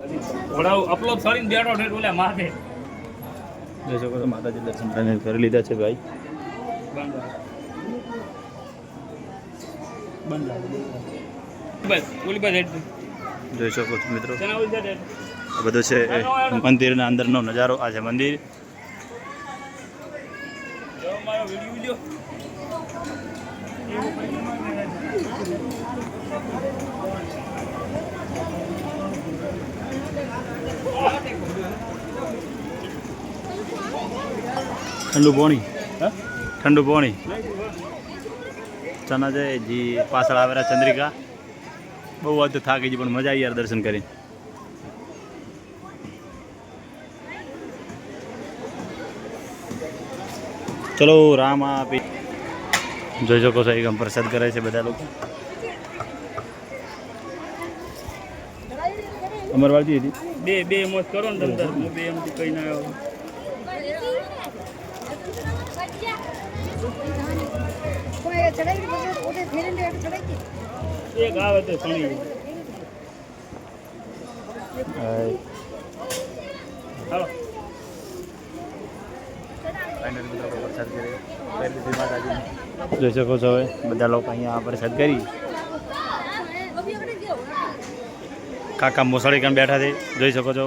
Upload કરીને બેઠો ને ઓલા માથે જોઈ શકો છો માતાજી દર્શન કરી લીધા છે ભાઈ. જોઈ શકો છો મિત્રો આ બધું છે મંદિરના અંદરનો નજારો. આ છે મંદિર. ठंडू पानी ठंडू पानी चना जाए जी पाछळ आवेला चंद्रिका बहु आज थाकी जी पण मजा आई यार दर्शन करी. चलो राम आपी જોઈ શકો છો એકમ પ્રસાદ કરે છે બધા લોકો. અમરવાડી હતી બે મોજ કરો ને તમે હું બે એમ કઈ ના આવ્યો એક આવે તો સણી હાલો જોઈ શકો છો હવે બધા લોકો અહીંયા પ્રસાદ કરી. કાકા મોસાળી કામ બેઠા છે જોઈ શકો છો.